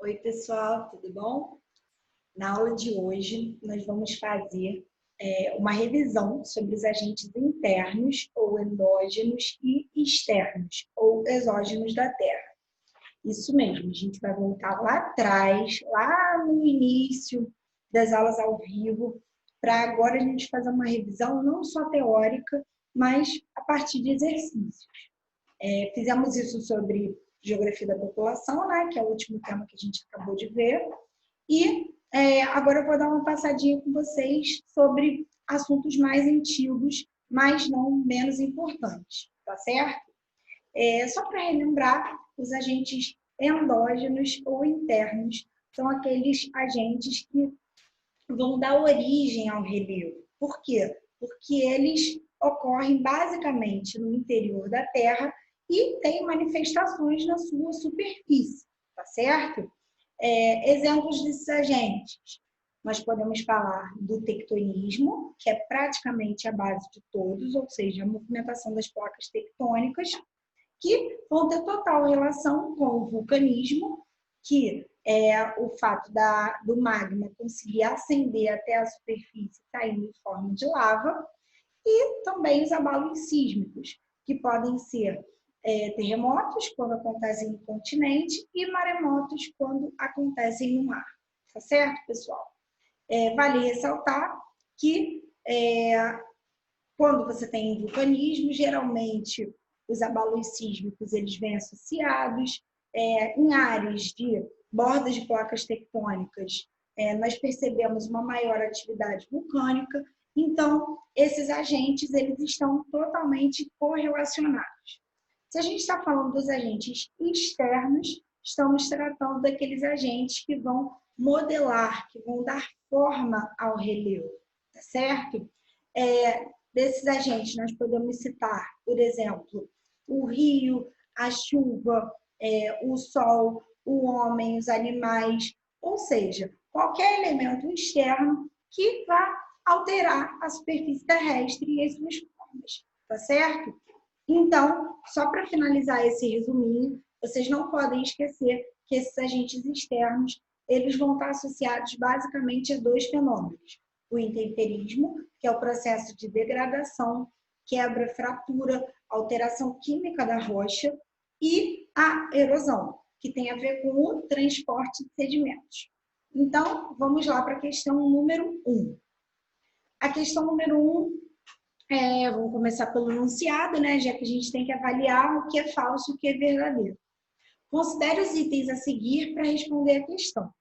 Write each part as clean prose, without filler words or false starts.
Oi, pessoal, tudo bom? Na aula de hoje, nós vamos fazer uma revisão sobre os agentes internos ou endógenos e externos ou exógenos da Terra. Isso mesmo, a gente vai voltar lá atrás, lá no início das aulas ao vivo, para agora a gente fazer uma revisão não só teórica, mas a partir de exercícios. Fizemos isso sobre geografia da população, né, que é o último tema que a gente acabou de ver. E agora eu vou dar uma passadinha com vocês sobre assuntos mais antigos, mas não menos importantes, tá certo? Só para relembrar, os agentes endógenos ou internos são aqueles agentes que vão dar origem ao relevo. Por quê? Porque eles ocorrem basicamente no interior da Terra e têm manifestações na sua superfície, tá certo? Exemplos desses agentes. Nós podemos falar do tectonismo, que é praticamente a base de todos, ou seja, a movimentação das placas tectônicas, que vão ter total relação com o vulcanismo, que é o fato do magma conseguir ascender até a superfície saindo em forma de lava, e também os abalos sísmicos, que podem ser terremotos, quando acontecem no continente, e maremotos, quando acontecem no mar. Tá certo, pessoal? Vale ressaltar que quando você tem vulcanismo, geralmente os abalos sísmicos eles vêm associados em áreas de bordas de placas tectônicas. Nós percebemos uma maior atividade vulcânica, então esses agentes eles estão totalmente correlacionados. Se a gente está falando dos agentes externos, estamos tratando daqueles agentes que vão modelar, que vão dar forma ao relevo, tá certo? Desses agentes, nós podemos citar, por exemplo, o rio, a chuva, o sol, o homem, os animais, ou seja, qualquer elemento externo que vá alterar a superfície terrestre e as suas formas, tá certo? Então, só para finalizar esse resuminho, vocês não podem esquecer que esses agentes externos, eles vão estar associados basicamente a dois fenômenos. O intemperismo, que é o processo de degradação, quebra, fratura, alteração química da rocha, e a erosão, que tem a ver com o transporte de sedimentos. Então, vamos lá para a questão número 1. A questão número 1, vamos começar pelo enunciado, né, já que a gente tem que avaliar o que é falso e o que é verdadeiro. Considere os itens a seguir para responder a questão.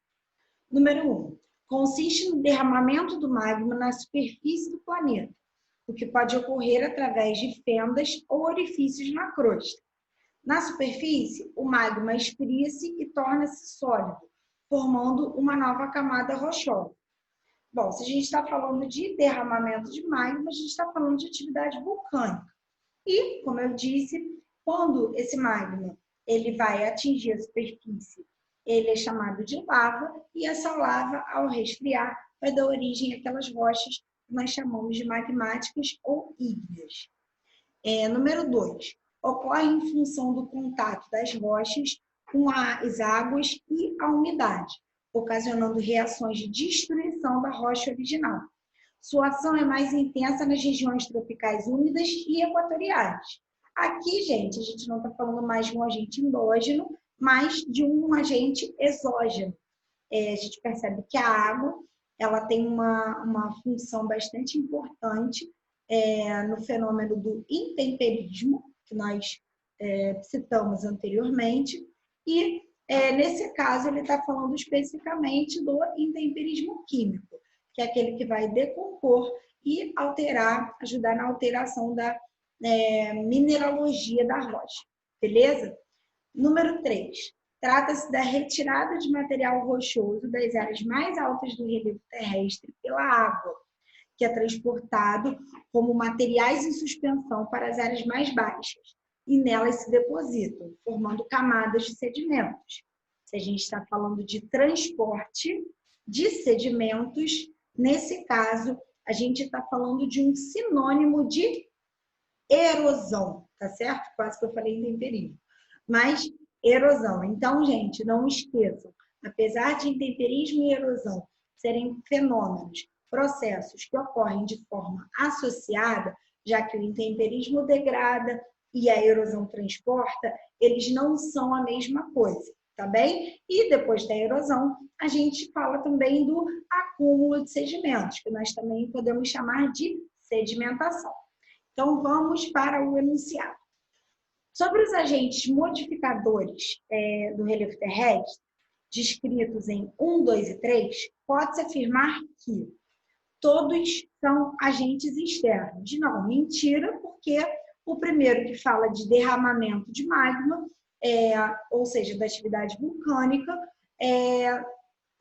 Número 1. Consiste no derramamento do magma na superfície do planeta, o que pode ocorrer através de fendas ou orifícios na crosta. Na superfície, o magma esfria-se e torna-se sólido, formando uma nova camada rochosa. Bom, se a gente está falando de derramamento de magma, a gente está falando de atividade vulcânica. E, como eu disse, quando esse magma ele vai atingir a superfície, ele é chamado de lava, e essa lava, ao resfriar, vai dar origem àquelas rochas que nós chamamos de magmáticas ou ígneas. Número 2. Ocorre em função do contato das rochas com as águas e a umidade, ocasionando reações de destruição da rocha original. Sua ação é mais intensa nas regiões tropicais úmidas e equatoriais. Aqui, gente, a gente não está falando mais de um agente endógeno, mas de um agente exógeno. A gente percebe que a água ela tem uma função bastante importante no fenômeno do intemperismo, que nós citamos anteriormente, e nesse caso ele está falando especificamente do intemperismo químico, que é aquele que vai decompor e alterar, ajudar na alteração da mineralogia da rocha, beleza? Número 3. Trata-se da retirada de material rochoso das áreas mais altas do relevo terrestre pela água, que é transportado como materiais em suspensão para as áreas mais baixas, e nelas se depositam, formando camadas de sedimentos. Se a gente está falando de transporte de sedimentos, nesse caso, a gente está falando de um sinônimo de erosão, tá certo? Quase que eu falei intemperismo. Mas erosão. Então, gente, não esqueçam, Apesar de intemperismo e erosão serem fenômenos, processos que ocorrem de forma associada, já que o intemperismo degrada e a erosão transporta, eles não são a mesma coisa, tá bem? E depois da erosão, a gente fala também do acúmulo de sedimentos, que nós também podemos chamar de sedimentação. Então, vamos para o enunciado. Sobre os agentes modificadores do relevo terrestre, descritos em 1, 2 e 3, pode-se afirmar que todos são agentes externos. Não, mentira, porque o primeiro que fala de derramamento de magma, ou seja, da atividade vulcânica,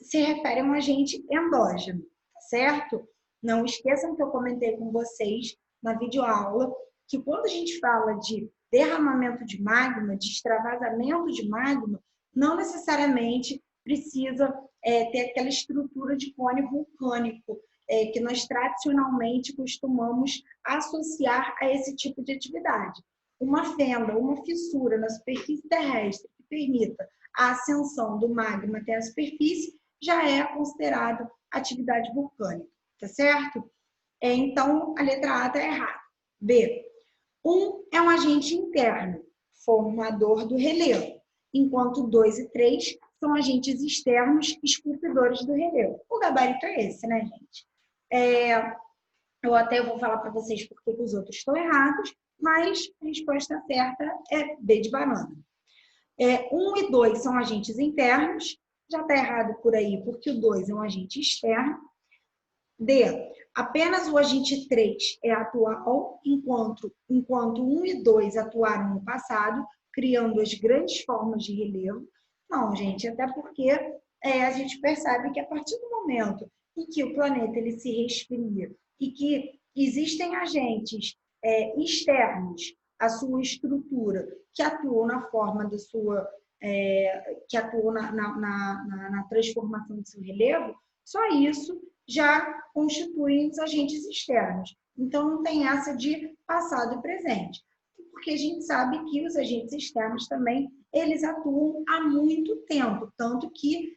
se refere a um agente endógeno, tá certo? Não esqueçam que eu comentei com vocês na videoaula que quando a gente fala de derramamento de magma, de extravasamento de magma, não necessariamente precisa ter aquela estrutura de cone vulcânico que nós tradicionalmente costumamos associar a esse tipo de atividade. Uma fenda, uma fissura na superfície terrestre que permita a ascensão do magma até a superfície já é considerado atividade vulcânica, tá certo? Então, a letra A está errada. B. 1 é um agente interno, formador do relevo, enquanto 2 e 3 são agentes externos, esculpidores do relevo. O gabarito é esse, né, gente? Eu até vou falar para vocês por que os outros estão errados, mas a resposta certa é B de banana. 1 e 2 são agentes internos, já está errado por aí, porque o 2 é um agente externo. D. Apenas o agente 3 é atual, enquanto 1 e 2 atuaram no passado, criando as grandes formas de relevo. Não, gente, até porque a gente percebe que a partir do momento em que o planeta ele se resfria e que existem agentes externos à sua estrutura que atuam na forma da sua... que atuam na transformação do seu relevo, só isso já constituem os agentes externos. Então, não tem essa de passado e presente. Porque a gente sabe que os agentes externos também, eles atuam há muito tempo. Tanto que,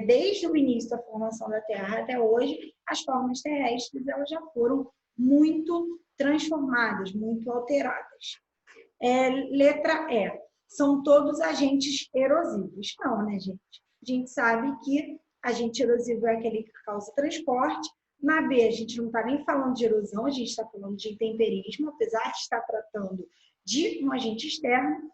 desde o início da formação da Terra até hoje, as formas terrestres elas já foram muito transformadas, muito alteradas. Letra E. São todos agentes erosivos. Não, né, gente? A gente sabe que agente erosivo é aquele que causa transporte. Na B, a gente não está nem falando de erosão, a gente está falando de intemperismo, apesar de estar tratando de um agente externo.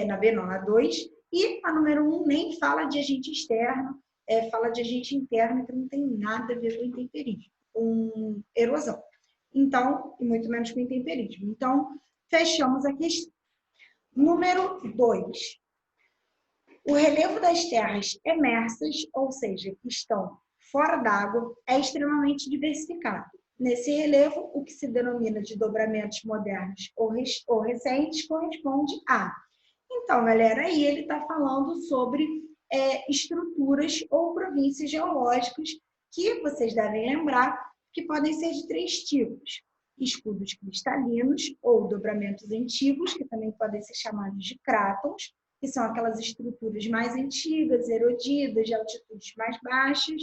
Na B, não, na 2. E a número 1 nem fala de agente externo, fala de agente interno, que não tem nada a ver com intemperismo, com erosão. Então, e muito menos com intemperismo. Então, fechamos a questão. Número 2. O relevo das terras emersas, ou seja, que estão fora d'água, é extremamente diversificado. Nesse relevo, o que se denomina de dobramentos modernos ou recentes corresponde a... Então, galera, aí ele está falando sobre estruturas ou províncias geológicas que vocês devem lembrar que podem ser de 3 tipos. Escudos cristalinos ou dobramentos antigos, que também podem ser chamados de crátons, que são aquelas estruturas mais antigas, erodidas, de altitudes mais baixas,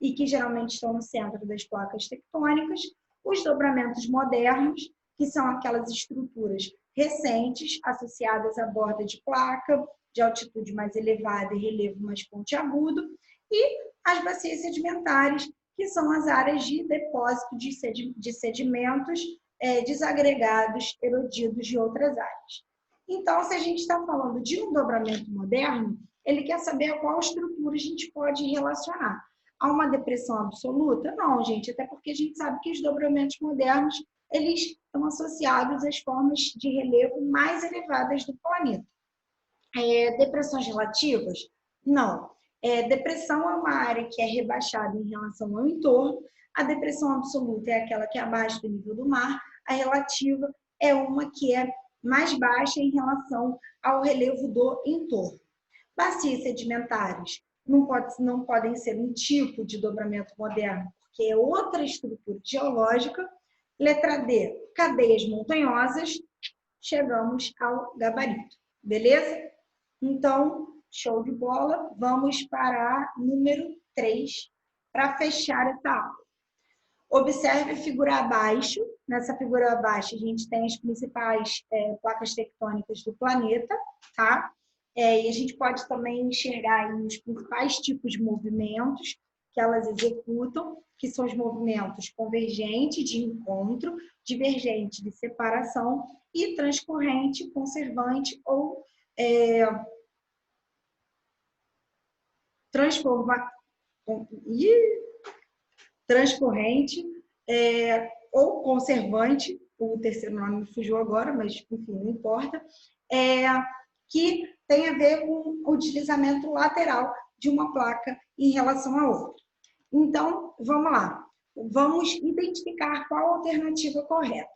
e que geralmente estão no centro das placas tectônicas. Os dobramentos modernos, que são aquelas estruturas recentes, associadas à borda de placa, de altitude mais elevada e relevo mais pontiagudo, e as bacias sedimentares, que são as áreas de depósito de sedimentos desagregados, erodidos de outras áreas. Então, se a gente está falando de um dobramento moderno, ele quer saber a qual estrutura a gente pode relacionar. Há uma depressão absoluta? Não, gente, até porque a gente sabe que os dobramentos modernos eles estão associados às formas de relevo mais elevadas do planeta. Depressões relativas? Não. Depressão é uma área que é rebaixada em relação ao entorno. A depressão absoluta é aquela que é abaixo do nível do mar. A relativa é uma que é mais baixa em relação ao relevo do entorno. Bacias sedimentares não podem ser um tipo de dobramento moderno, porque é outra estrutura geológica. Letra D, cadeias montanhosas. Chegamos ao gabarito, beleza? Então, Show de bola. Vamos para a número 3 para fechar essa aula. Observe a figura abaixo. Nessa figura abaixo, a gente tem as principais placas tectônicas do planeta, tá? E a gente pode também enxergar aí os principais tipos de movimentos que elas executam, que são os movimentos convergente de encontro, divergente de separação e transcorrente, conservante ou transcorrente ou conservante, o terceiro nome me fugiu agora, mas enfim, não importa, que tem a ver com o deslizamento lateral de uma placa em relação à outra. Então, vamos lá. Vamos identificar qual a alternativa correta.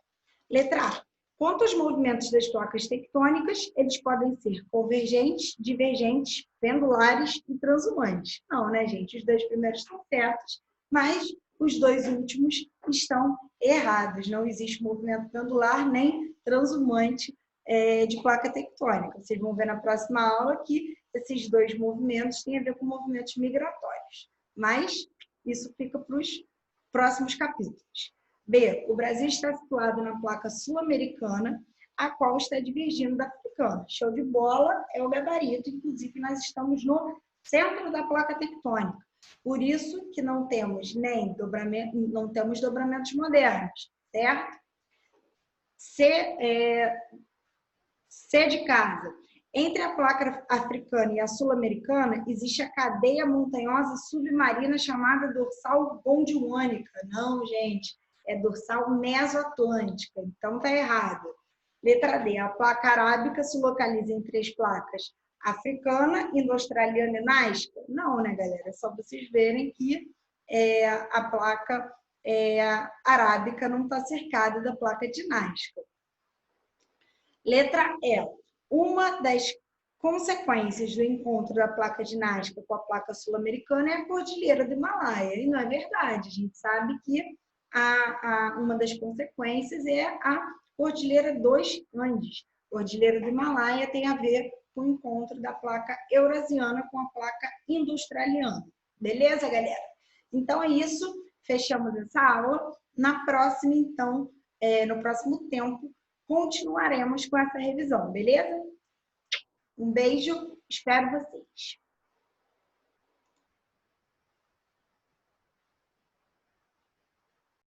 Letra A. Quanto aos movimentos das placas tectônicas, eles podem ser convergentes, divergentes, pendulares e transumantes. Não, né, gente? Os dois primeiros estão certos, mas os dois últimos estão errados. Não existe movimento pendular nem transumante de placa tectônica. Vocês vão ver na próxima aula que esses dois movimentos têm a ver com movimentos migratórios. Mas isso fica para os próximos capítulos. B. O Brasil está situado na placa sul-americana, a qual está divergindo da africana. Show de bola, é o gabarito. Inclusive, nós estamos no centro da placa tectônica. Por isso que não temos dobramentos modernos, certo? C de casa. Entre a placa africana e a sul-americana, existe a cadeia montanhosa submarina chamada dorsal gondwana. Não, gente, é dorsal mesoatlântica, então tá errado. Letra D. A placa arábica se localiza entre as placas africana, indo-australiana e nazca? Não, né, galera? É só vocês verem que a placa arábica não está cercada da placa de Nazca. Letra E. Uma das consequências do encontro da placa de Nazca com a placa sul-americana é a Cordilheira do Himalaia. E não é verdade. A gente sabe que uma das consequências é a Cordilheira dos Andes. A Cordilheira do Himalaia tem a ver com o encontro da placa eurasiana com a placa indo-australiana. Beleza, galera? Então é isso. Fechamos essa aula. Na próxima, então, no próximo tempo, continuaremos com essa revisão, beleza? Um beijo, espero vocês.